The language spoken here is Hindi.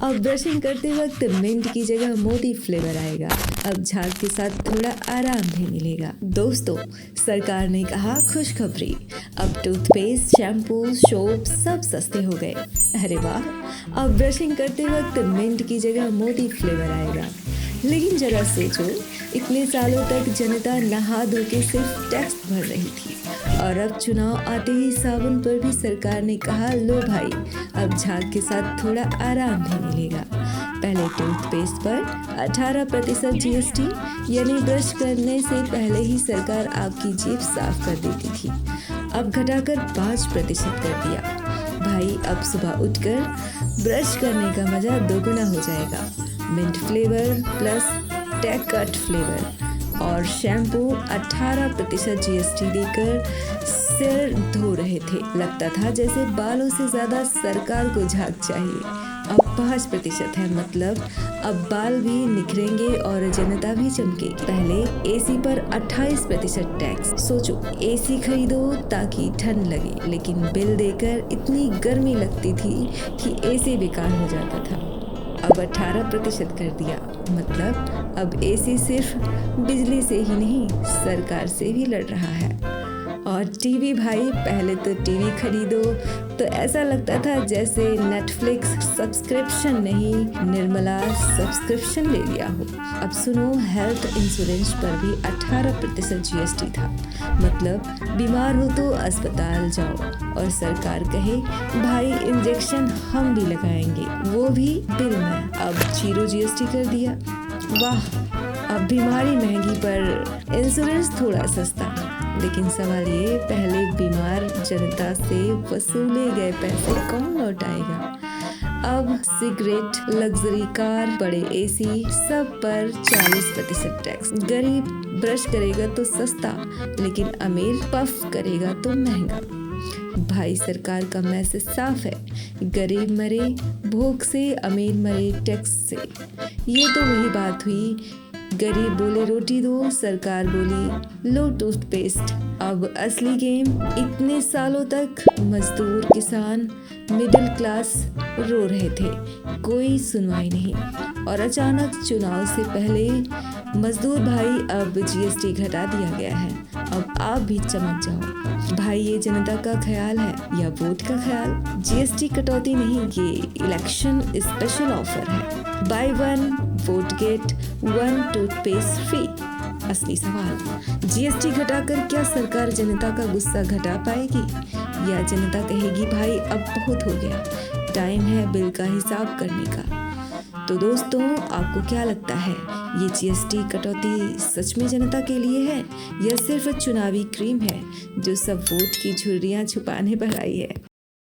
अब ब्रशिंग करते वक्त मिंट की जगह मोटी फ्लेवर आएगा। अब झाग के साथ थोड़ा आराम भी मिलेगा। दोस्तों, सरकार ने कहा खुशखबरी, अब टूथपेस्ट, शैम्पू, सोप सब सस्ते हो गए। अरे वाह, अब ब्रशिंग करते वक्त मिंट की जगह मोटी फ्लेवर आएगा। लेकिन जरा सोचो, इतने सालों तक जनता नहा धो के सिर्फ टैक्स भर रही थी, और अब चुनाव आते ही साबुन पर भी सरकार ने कहा लो भाई, अब झाग के साथ थोड़ा आराम भी मिलेगा। पहले टूथपेस्ट पर 18% GST, यानी ब्रश करने से पहले ही सरकार आपकी जेब साफ कर देती थी। अब घटाकर 5% कर दिया। भाई, अब सुबह उठकर ब्रश करने का मजा दोगुना हो जाएगा। Mint flavour plus tech cut flavour और शैम्पू 18% GST देकर सिर धो रहे थे। लगता था जैसे बालों से ज्यादा सरकार को झाग चाहिए। अब 5% है, मतलब अब बाल भी निखरेंगे और जनता भी चमकेगी। पहले AC पर 28% टैक्स। सोचो, AC खरीदो ताकि ठंड लगे, लेकिन बिल देकर इतनी गर्मी लगती थी कि AC बेकार हो जाता था। अब 18% कर दिया, मतलब अब AC सिर्फ बिजली से ही नहीं, सरकार से भी लड़ रहा है। और टीवी भाई, पहले तो टीवी खरीदो तो ऐसा लगता था जैसे नेटफ्लिक्स सब्सक्रिप्शन नहीं, निर्मला सब्सक्रिप्शन ले लिया हो। अब सुनो, हेल्थ इंश्योरेंस पर भी 18% GST था, मतलब बीमार हो तो अस्पताल जाओ और सरकार कहे भाई इंजेक्शन हम भी लगाएंगे, वो भी बिल में। अब 0 GST कर दिया। वाह, अब बीमारी महंगी पर इंश्योरेंस थोड़ा सस्ता। लेकिन सवाल ये, पहले बीमार जनता से वसूले गए पैसे कौन लौटाएगा? अब सिगरेट, लग्जरी कार, बड़े AC सब पर 40% टैक्स। गरीब ब्रश करेगा तो सस्ता, लेकिन अमीर पफ करेगा तो महंगा। भाई, सरकार का मैसेज साफ है, गरीब मरे भूख से, अमीर मरे टैक्स से। ये तो वही बात हुई, गरीब बोले रोटी दो, सरकार बोली लो टूथपेस्ट। अब असली गेम, इतने सालों तक मजदूर, किसान, मिडिल क्लास रो रहे थे, कोई सुनवाई नहीं। और अचानक चुनाव से पहले मजदूर भाई, अब GST घटा दिया गया है, अब आप भी चमक जाओ। भाई, ये जनता का ख्याल है या वोट का ख्याल? GST कटौती नहीं, ये इलेक्शन स्पेशल ऑफर है। Buy 1 vote get 1 toothpaste free. असली सवाल, GST घटाकर क्या सरकार जनता का गुस्सा घटा पाएगी, या जनता कहेगी भाई अब बहुत हो गया, टाइम है बिल का हिसाब करने का? तो दोस्तों, आपको क्या लगता है, ये GST कटौती सच में जनता के लिए है या सिर्फ चुनावी क्रीम है जो सब वोट की झुर्रियां छुपाने पर आई है?